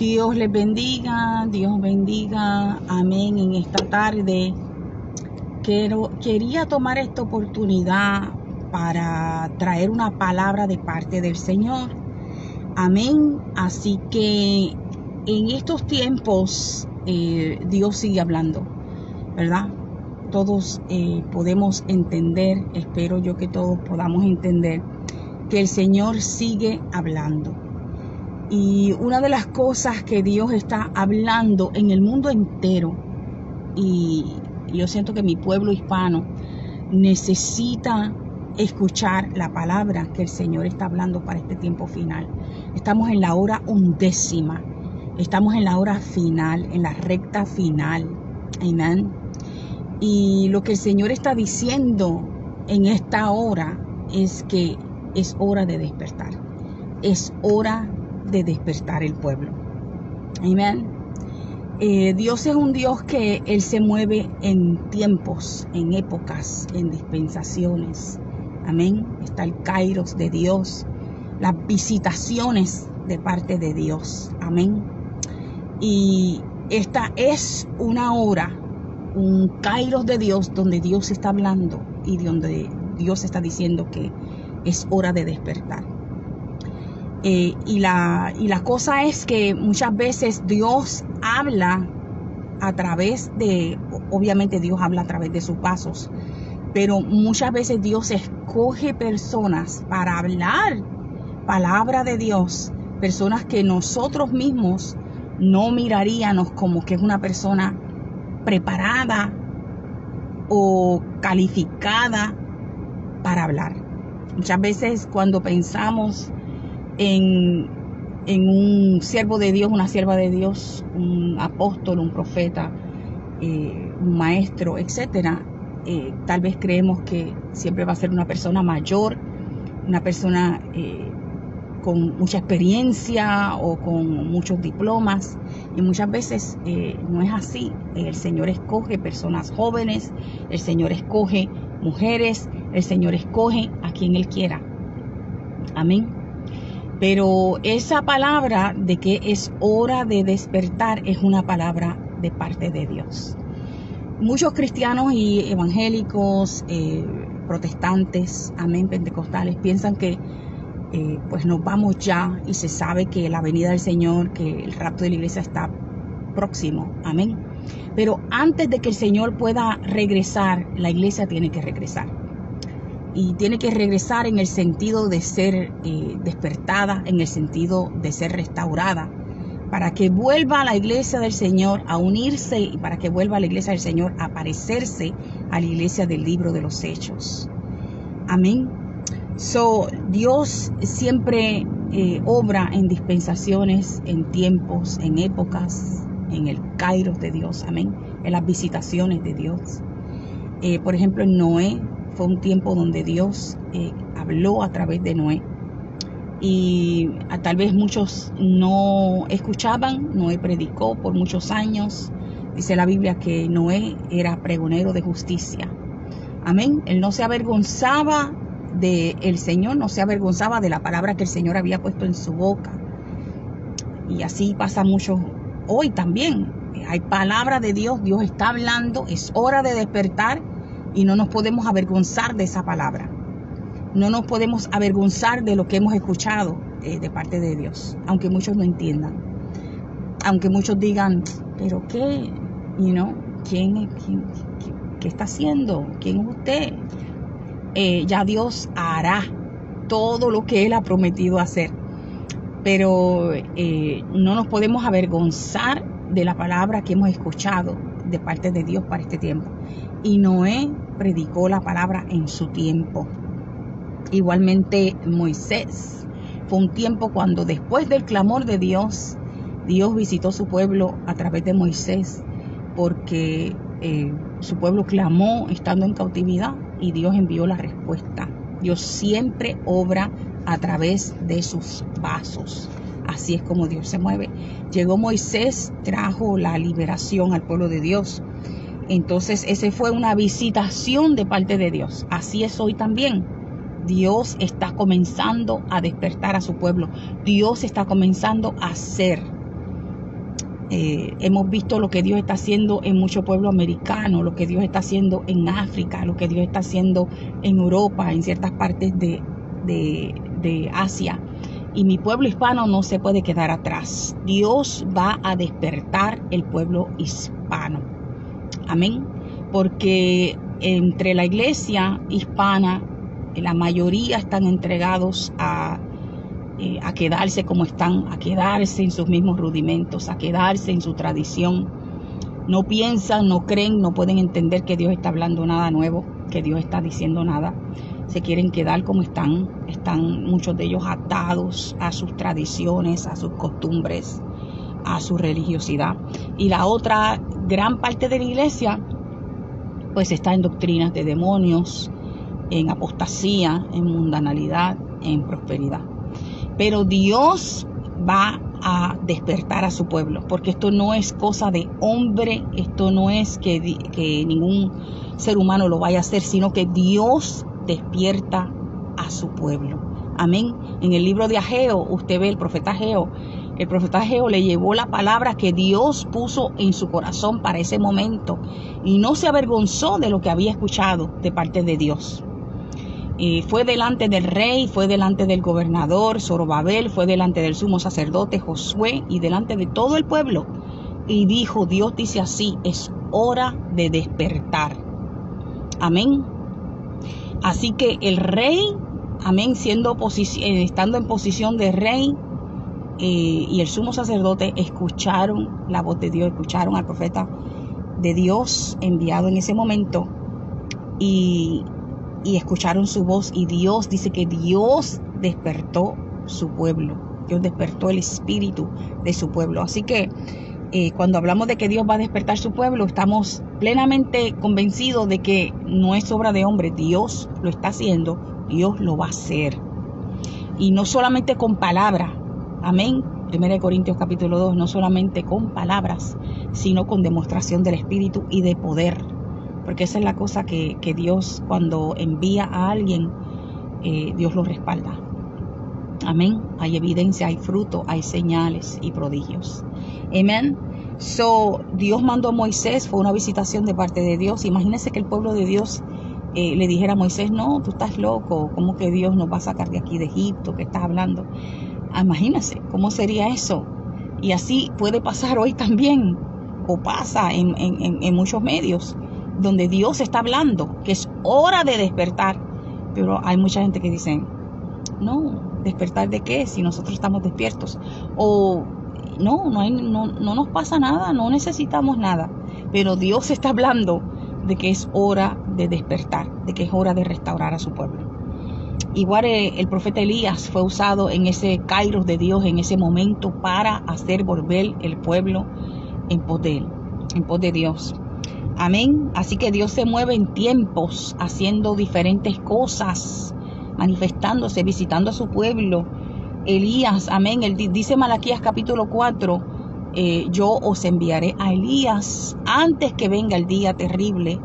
Dios les bendiga, Dios bendiga, amén. En esta tarde quería tomar esta oportunidad para traer una palabra de parte del Señor, amén. Así que en estos tiempos Dios sigue hablando, ¿verdad? Todos podemos entender, espero yo que todos podamos entender que el Señor sigue hablando. Y una de las cosas que Dios está hablando en el mundo entero, y yo siento que mi pueblo hispano necesita escuchar la palabra que el Señor está hablando para este tiempo final. Estamos en la hora 11, estamos en la hora final, en la recta final, amén. Y lo que el Señor está diciendo en esta hora es que es hora de despertar, es hora de despertar el pueblo, amén. Dios es un Dios que Él se mueve en tiempos, en épocas, en dispensaciones, amén. Está el kairos de Dios, las visitaciones de parte de Dios, amén. Y esta es una hora, un kairos de Dios, donde Dios está hablando y donde Dios está diciendo que es hora de despertar. Y la cosa es que muchas veces Dios habla a través de, obviamente Dios habla a través de sus vasos, pero muchas veces Dios escoge personas para hablar palabra de Dios, personas que nosotros mismos no miraríamos como que es una persona preparada o calificada para hablar. Muchas veces cuando pensamos en un siervo de Dios, una sierva de Dios, un apóstol, un profeta, un maestro, etcétera, tal vez creemos que siempre va a ser una persona mayor, una persona con mucha experiencia o con muchos diplomas, y muchas veces no es así. El Señor escoge personas jóvenes, el Señor escoge mujeres, el Señor escoge a quien Él quiera, amén. Pero esa palabra de que es hora de despertar es una palabra de parte de Dios. Muchos cristianos y evangélicos, protestantes, amén, pentecostales, piensan que pues nos vamos ya y se sabe que la venida del Señor, que el rapto de la iglesia está próximo, amén. Pero antes de que el Señor pueda regresar, la iglesia tiene que regresar. Y tiene que regresar en el sentido de ser despertada, en el sentido de ser restaurada, para que vuelva a la iglesia del Señor a unirse y para que vuelva a la iglesia del Señor a parecerse a la iglesia del libro de los Hechos. Amén. Dios siempre obra en dispensaciones, en tiempos, en épocas, en el kairos de Dios, amén, en las visitaciones de Dios. Por ejemplo, en Noé fue un tiempo donde Dios habló a través de Noé. Y tal vez muchos no escuchaban. Noé predicó por muchos años. Dice la Biblia que Noé era pregonero de justicia. Amén. Él no se avergonzaba del Señor, no se avergonzaba de la palabra que el Señor había puesto en su boca. Y así pasa mucho hoy también. Hay palabra de Dios, Dios está hablando, es hora de despertar y no nos podemos avergonzar de esa palabra. No nos podemos avergonzar de lo que hemos escuchado de parte de Dios, aunque muchos no entiendan. Aunque muchos digan, ¿pero qué? ¿Quién qué está haciendo? ¿Quién es usted? Ya Dios hará todo lo que Él ha prometido hacer. Pero no nos podemos avergonzar de la palabra que hemos escuchado de parte de Dios para este tiempo. Y Noé predicó la palabra en su tiempo. Igualmente Moisés. Fue un tiempo cuando después del clamor de Dios, Dios visitó su pueblo a través de Moisés, porque su pueblo clamó estando en cautividad y Dios envió la respuesta. Dios siempre obra a través de sus vasos. Así es como Dios se mueve. Llegó Moisés, trajo la liberación al pueblo de Dios. Entonces, esa fue una visitación de parte de Dios. Así es hoy también. Dios está comenzando a despertar a su pueblo. Dios está comenzando a hacer. Hemos visto lo que Dios está haciendo en muchos pueblos americanos, lo que Dios está haciendo en África, lo que Dios está haciendo en Europa, en ciertas partes de Asia. Y mi pueblo hispano no se puede quedar atrás. Dios va a despertar el pueblo hispano. Amén. Porque entre la iglesia hispana, la mayoría están entregados a quedarse como están, a quedarse en sus mismos rudimentos, a quedarse en su tradición. No piensan, no creen, no pueden entender que Dios está hablando nada nuevo, que Dios está diciendo nada. Se quieren quedar como están muchos de ellos atados a sus tradiciones, a sus costumbres, a su religiosidad. Y la otra gran parte de la iglesia pues está en doctrinas de demonios, en apostasía, en mundanalidad, en prosperidad. Pero Dios va a despertar a su pueblo, porque esto no es cosa de hombre, esto no es que ningún ser humano lo vaya a hacer, sino que Dios despierta a su pueblo. Amén. En el libro de Ageo, usted ve el profeta Ageo le llevó la palabra que Dios puso en su corazón para ese momento y no se avergonzó de lo que había escuchado de parte de Dios. Fue delante del rey, fue delante del gobernador Zorobabel, fue delante del sumo sacerdote Josué y delante de todo el pueblo. Y dijo, Dios dice así, es hora de despertar. Amén. Así que el rey, amén, estando en posición de rey, y el sumo sacerdote escucharon la voz de Dios, escucharon al profeta de Dios enviado en ese momento y escucharon su voz, y Dios dice que Dios despertó su pueblo, Dios despertó el espíritu de su pueblo. Así que cuando hablamos de que Dios va a despertar su pueblo, estamos plenamente convencidos de que no es obra de hombre, Dios lo está haciendo, Dios lo va a hacer. Y no solamente con palabras, amén. 1 Corintios capítulo 2, no solamente con palabras, sino con demostración del espíritu y de poder. Porque esa es la cosa que Dios, cuando envía a alguien, Dios lo respalda. Amén. Hay evidencia, hay fruto, hay señales y prodigios. Amén. Dios mandó a Moisés, fue una visitación de parte de Dios. Imagínense que el pueblo de Dios le dijera a Moisés, no, tú estás loco, ¿cómo que Dios nos va a sacar de aquí de Egipto? ¿Qué estás hablando? Imagínense, ¿cómo sería eso? Y así puede pasar hoy también, o pasa en muchos medios, donde Dios está hablando, que es hora de despertar. Pero hay mucha gente que dice, no, ¿despertar de qué? Si nosotros estamos despiertos. O no nos pasa nada, no necesitamos nada. Pero Dios está hablando de que es hora de despertar, de que es hora de restaurar a su pueblo. Igual el profeta Elías fue usado en ese kairos de Dios, en ese momento, para hacer volver el pueblo en pos de él, en pos de Dios. Amén. Así que Dios se mueve en tiempos, haciendo diferentes cosas, manifestándose, visitando a su pueblo. Elías, amén. Él dice Malaquías capítulo 4, yo os enviaré a Elías antes que venga el día terrible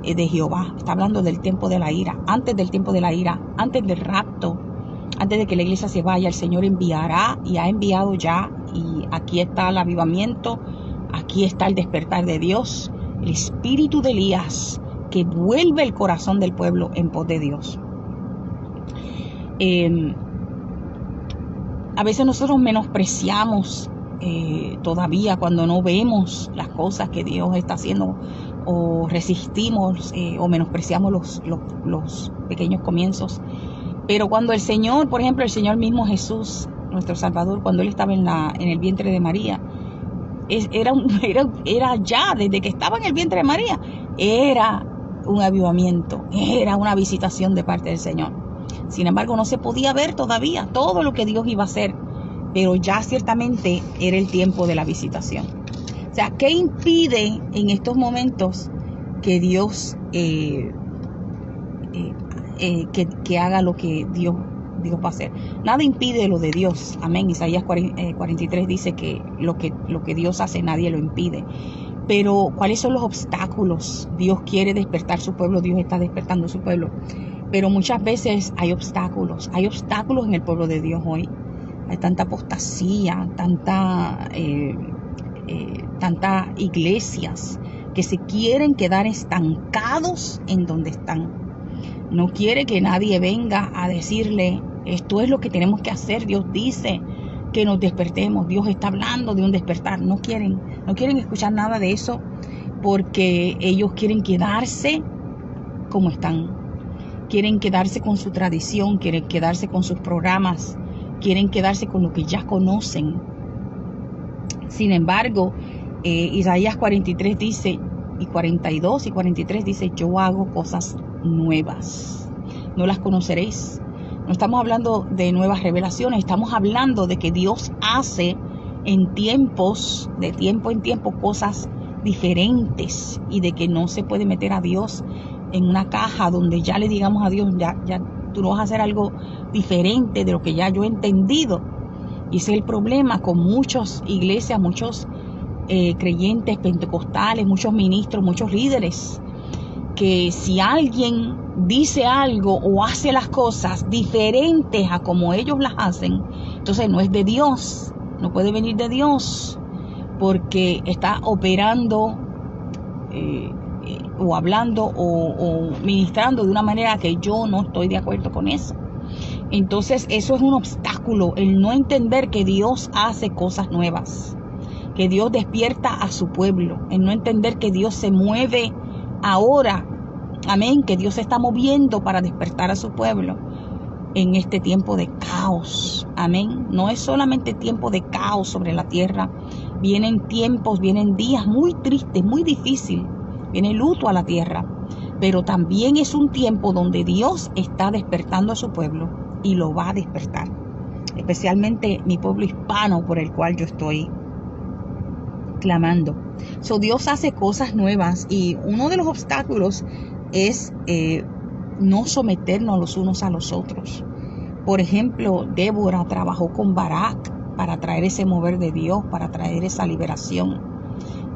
de Jehová. Está hablando del tiempo de la ira, antes del tiempo de la ira, antes del rapto, antes de que la iglesia se vaya. El Señor enviará y ha enviado ya, y aquí está el avivamiento, aquí está el despertar de Dios, el espíritu de Elías que vuelve el corazón del pueblo en pos de Dios. A veces nosotros menospreciamos todavía cuando no vemos las cosas que Dios está haciendo, o resistimos o menospreciamos los pequeños comienzos. Pero cuando el Señor, por ejemplo, el Señor mismo Jesús, nuestro Salvador, cuando Él estaba en el vientre de María, era ya, desde que estaba en el vientre de María, era un avivamiento, era una visitación de parte del Señor. Sin embargo, no se podía ver todavía todo lo que Dios iba a hacer, pero ya ciertamente era el tiempo de la visitación. O sea, ¿qué impide en estos momentos que Dios que haga lo que Dios va a hacer? Nada impide lo de Dios. Amén. Isaías 43 dice que lo que Dios hace nadie lo impide. Pero ¿cuáles son los obstáculos? Dios quiere despertar su pueblo, Dios está despertando su pueblo. Pero muchas veces hay obstáculos en el pueblo de Dios hoy. Hay tanta apostasía, tanta tantas iglesias que se quieren quedar estancados en donde están. No quiere que nadie venga a decirle, esto es lo que tenemos que hacer. Dios dice que nos despertemos. Dios está hablando de un despertar. No quieren escuchar nada de eso, porque ellos quieren quedarse como están. Quieren quedarse con su tradición, quieren quedarse con sus programas, quieren quedarse con lo que ya conocen. Sin embargo, Isaías 43 dice, y 42 y 43 dice, yo hago cosas nuevas. No las conoceréis. No estamos hablando de nuevas revelaciones, estamos hablando de que Dios hace en tiempos, de tiempo en tiempo, cosas diferentes, y de que no se puede meter a Dios en una caja donde ya le digamos a Dios, ya tú no vas a hacer algo diferente de lo que ya yo he entendido. Y ese es el problema con muchas iglesias, muchos creyentes pentecostales, muchos ministros, muchos líderes, que si alguien dice algo o hace las cosas diferentes a como ellos las hacen, entonces no es de Dios, no puede venir de Dios, porque está operando o hablando o ministrando de una manera que yo no estoy de acuerdo con eso. Entonces eso es un obstáculo, el no entender que Dios hace cosas nuevas, que Dios despierta a su pueblo, el no entender que Dios se mueve ahora, amén, que Dios se está moviendo para despertar a su pueblo en este tiempo de caos, amén. No es solamente tiempo de caos sobre la tierra, vienen tiempos, vienen días muy tristes, muy difíciles, viene luto a la tierra, pero también es un tiempo donde Dios está despertando a su pueblo y lo va a despertar, especialmente mi pueblo hispano por el cual yo estoy clamando. Dios hace cosas nuevas, y uno de los obstáculos es no someternos los unos a los otros. Por ejemplo, Débora trabajó con Barak para traer ese mover de Dios, para traer esa liberación.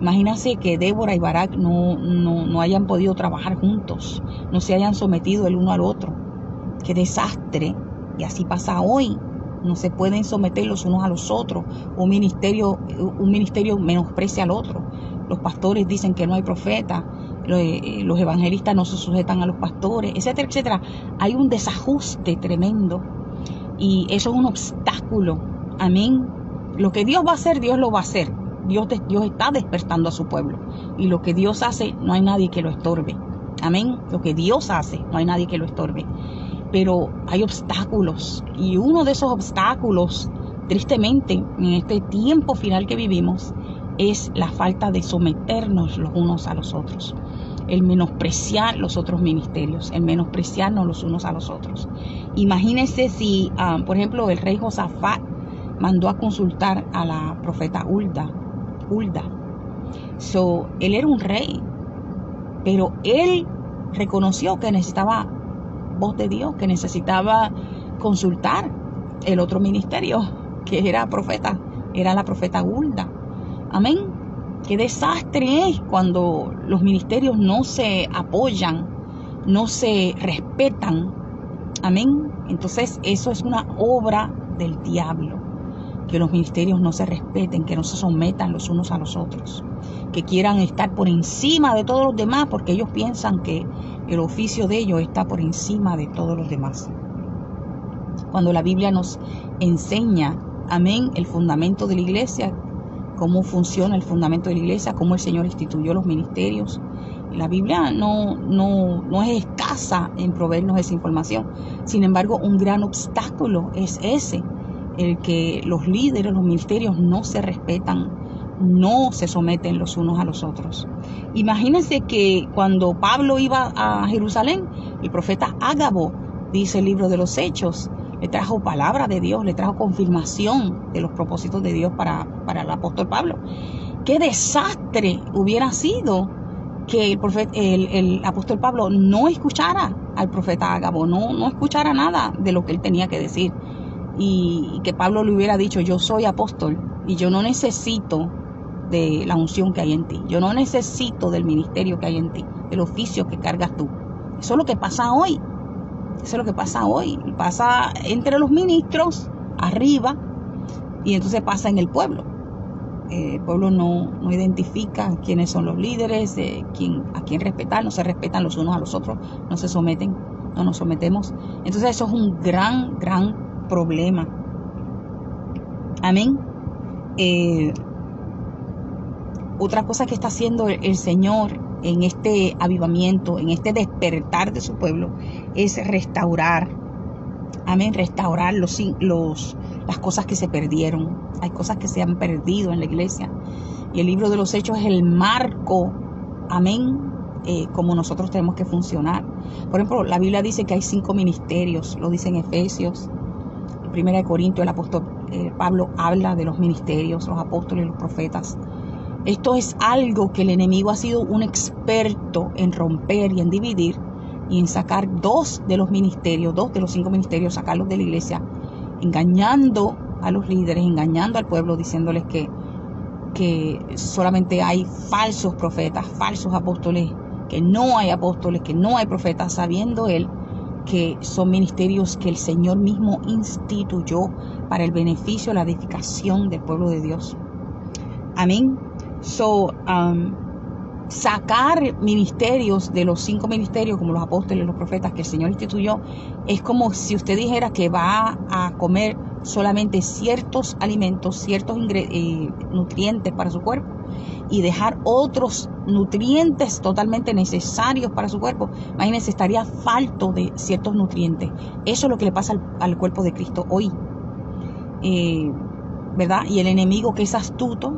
Imagínense que Débora y Barak no hayan podido trabajar juntos, no se hayan sometido el uno al otro. ¡Qué desastre! Y así pasa hoy. No se pueden someter los unos a los otros. Un ministerio menosprecia al otro. Los pastores dicen que no hay profeta. Los evangelistas no se sujetan a los pastores, etcétera, etcétera. Hay un desajuste tremendo, y eso es un obstáculo. Amén. Lo que Dios va a hacer, Dios lo va a hacer. Dios está despertando a su pueblo, y lo que Dios hace, no hay nadie que lo estorbe. Amén. Lo que Dios hace, no hay nadie que lo estorbe. Pero hay obstáculos, y uno de esos obstáculos, tristemente, en este tiempo final que vivimos, es la falta de someternos los unos a los otros, el menospreciar los otros ministerios, el menospreciarnos los unos a los otros. Imagínense si, por ejemplo, el rey Josafat mandó a consultar a la profeta Hulda. Él era un rey, pero él reconoció que necesitaba voz de Dios, que necesitaba consultar el otro ministerio, que era la profeta Hulda. Amén. Qué desastre es cuando los ministerios no se apoyan, no se respetan. Amén. Entonces eso es una obra del diablo, que los ministerios no se respeten, que no se sometan los unos a los otros, que quieran estar por encima de todos los demás, porque ellos piensan que el oficio de ellos está por encima de todos los demás. Cuando la Biblia nos enseña, amén, el fundamento de la iglesia, cómo funciona el fundamento de la iglesia, cómo el Señor instituyó los ministerios, la Biblia no es escasa en proveernos esa información. Sin embargo, un gran obstáculo es ese, el que los líderes, los ministerios no se respetan, no se someten los unos a los otros. Imagínense que cuando Pablo iba a Jerusalén, el profeta Ágabo, dice el libro de los Hechos, le trajo palabra de Dios, le trajo confirmación de los propósitos de Dios para el apóstol Pablo. ¡Qué desastre hubiera sido que el apóstol Pablo no escuchara al profeta Ágabo, no escuchara nada de lo que él tenía que decir, y que Pablo le hubiera dicho: yo soy apóstol y yo no necesito de la unción que hay en ti, yo no necesito del ministerio que hay en ti, del oficio que cargas tú. Eso es lo que pasa hoy. Eso es lo que pasa hoy. Pasa entre los ministros arriba, y entonces pasa en el pueblo. El pueblo no identifica quiénes son los líderes, a quién respetar, no se respetan los unos a los otros, no se someten, no nos sometemos. Entonces eso es un gran problema. Amén. Otra cosa que está haciendo el Señor en este avivamiento, en este despertar de su pueblo, es restaurar. Amén, restaurar las cosas que se perdieron. Hay cosas que se han perdido en la iglesia. Y el libro de los Hechos es el marco, amén, como nosotros tenemos que funcionar. Por ejemplo, la Biblia dice que hay 5 ministerios, lo dice en Efesios. En 1 Corintios el apóstol Pablo habla de los ministerios, los apóstoles, los profetas. Esto es algo que el enemigo ha sido un experto en romper y en dividir y en sacar 2 de los ministerios, 2 de los 5 ministerios, sacarlos de la iglesia, engañando a los líderes, engañando al pueblo, diciéndoles que solamente hay falsos profetas, falsos apóstoles, que no hay apóstoles, que no hay profetas, sabiendo él que son ministerios que el Señor mismo instituyó para el beneficio, la edificación del pueblo de Dios. Amén. Sacar ministerios de los 5 ministerios, como los apóstoles, los profetas que el Señor instituyó, es como si usted dijera que va a comer solamente ciertos alimentos, ciertos nutrientes para su cuerpo, y dejar otros nutrientes totalmente necesarios para su cuerpo. Imagínense, estaría falto de ciertos nutrientes. Eso es lo que le pasa al cuerpo de Cristo hoy, ¿verdad? Y el enemigo, que es astuto,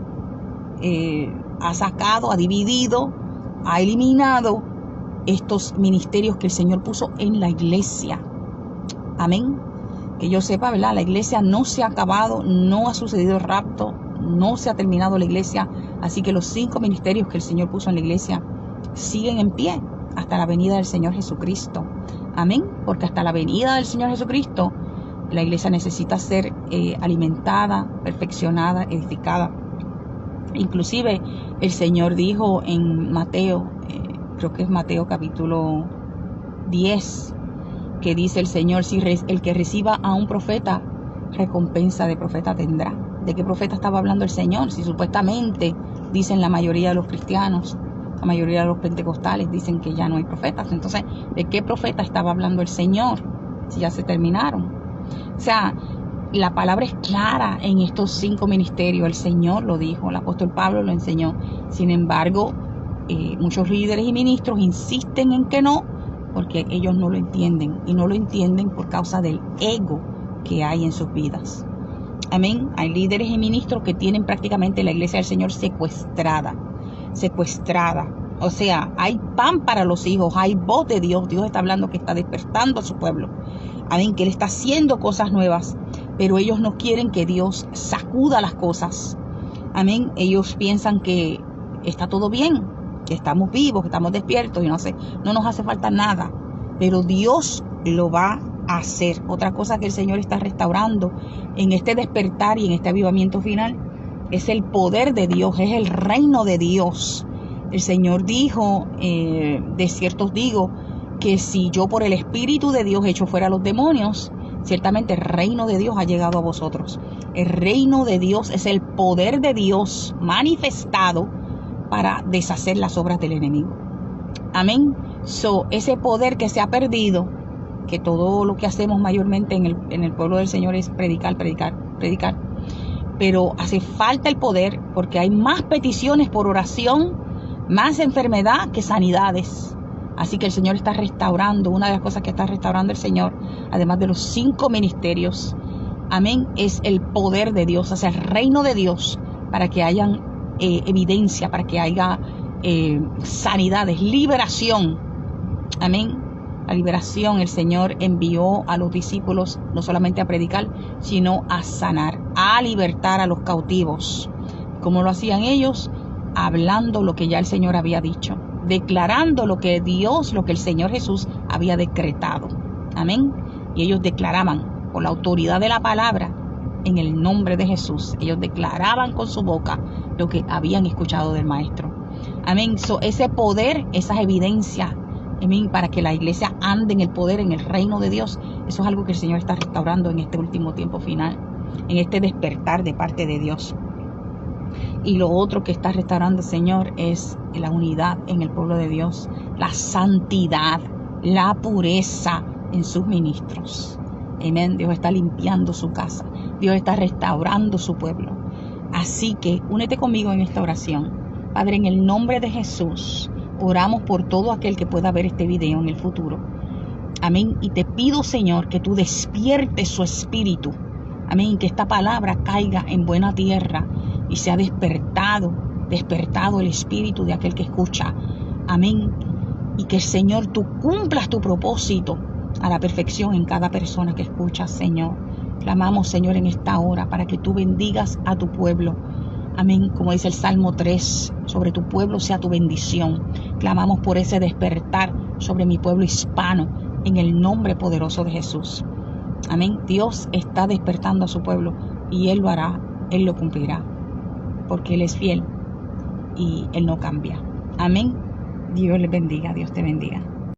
ha sacado, ha dividido, ha eliminado estos ministerios que el Señor puso en la iglesia. Amén. Que yo sepa, ¿verdad? La iglesia no se ha acabado, no ha sucedido el rapto, no se ha terminado la iglesia. Así que los 5 ministerios que el Señor puso en la iglesia siguen en pie hasta la venida del Señor Jesucristo. Amén. Porque hasta la venida del Señor Jesucristo, la iglesia necesita ser alimentada, perfeccionada, edificada. Inclusive el Señor dijo en Mateo, creo que es Mateo capítulo 10, que dice el Señor: si el que reciba a un profeta, recompensa de profeta tendrá. ¿De qué profeta estaba hablando el Señor? Si supuestamente dicen la mayoría de los cristianos, la mayoría de los pentecostales dicen que ya no hay profetas. Entonces, ¿de qué profeta estaba hablando el Señor? Si ya se terminaron. O sea, la palabra es clara en estos 5 ministerios. El Señor lo dijo, el apóstol Pablo lo enseñó. Sin embargo, muchos líderes y ministros insisten en que no, porque ellos no lo entienden. Y no lo entienden por causa del ego que hay en sus vidas. Amén. Hay líderes y ministros que tienen prácticamente la iglesia del Señor secuestrada. O sea, hay pan para los hijos, hay voz de Dios. Dios está hablando, que está despertando a su pueblo. Amén. Que Él está haciendo cosas nuevas. Pero ellos no quieren que Dios sacuda las cosas. Amén. Ellos piensan que está todo bien, que estamos vivos, que estamos despiertos y no nos hace falta nada. Pero Dios lo va a hacer. Otra cosa que el Señor está restaurando en este despertar y en este avivamiento final es el poder de Dios, es el reino de Dios. El Señor dijo, de cierto os digo, que si yo por el Espíritu de Dios echo fuera a los demonios, ciertamente el reino de Dios ha llegado a vosotros. El reino de Dios es el poder de Dios manifestado para deshacer las obras del enemigo. Amén. Ese poder que se ha perdido, que todo lo que hacemos mayormente en el pueblo del Señor es predicar. Pero hace falta el poder, porque hay más peticiones por oración, más enfermedad que sanidades. Así que el Señor está restaurando. Una de las cosas que está restaurando el Señor, además de los 5 ministerios, amén, es el poder de Dios, o sea, el reino de Dios, para que hayan evidencia, para que haya sanidades, liberación. Amén. La liberación, el Señor envió a los discípulos no solamente a predicar, sino a sanar, a libertar a los cautivos. ¿Cómo lo hacían ellos? Hablando lo que ya el Señor había dicho, declarando lo que el Señor Jesús había decretado. Amén. Y ellos declaraban por la autoridad de la palabra, en el nombre de Jesús. Ellos declaraban con su boca lo que habían escuchado del Maestro. Amén. Ese poder, esas evidencias, amén, para que la iglesia ande en el poder, en el reino de Dios, eso es algo que el Señor está restaurando en este último tiempo final, en este despertar de parte de Dios. Y lo otro que está restaurando, Señor, es la unidad en el pueblo de Dios, la santidad, la pureza en sus ministros. Amén. Dios está limpiando su casa. Dios está restaurando su pueblo. Así que únete conmigo en esta oración. Padre, en el nombre de Jesús, oramos por todo aquel que pueda ver este video en el futuro. Amén. Y te pido, Señor, que tú despiertes su espíritu. Amén. Que esta palabra caiga en buena tierra y sea despertado el espíritu de aquel que escucha. Amén. Y que, Señor, tú cumplas tu propósito a la perfección en cada persona que escucha, Señor. Clamamos, Señor, en esta hora para que tú bendigas a tu pueblo. Amén. Como dice el Salmo 3, sobre tu pueblo sea tu bendición. Clamamos por ese despertar sobre mi pueblo hispano en el nombre poderoso de Jesús. Amén. Dios está despertando a su pueblo y Él lo hará, Él lo cumplirá, porque Él es fiel y Él no cambia. Amén. Dios les bendiga, Dios te bendiga.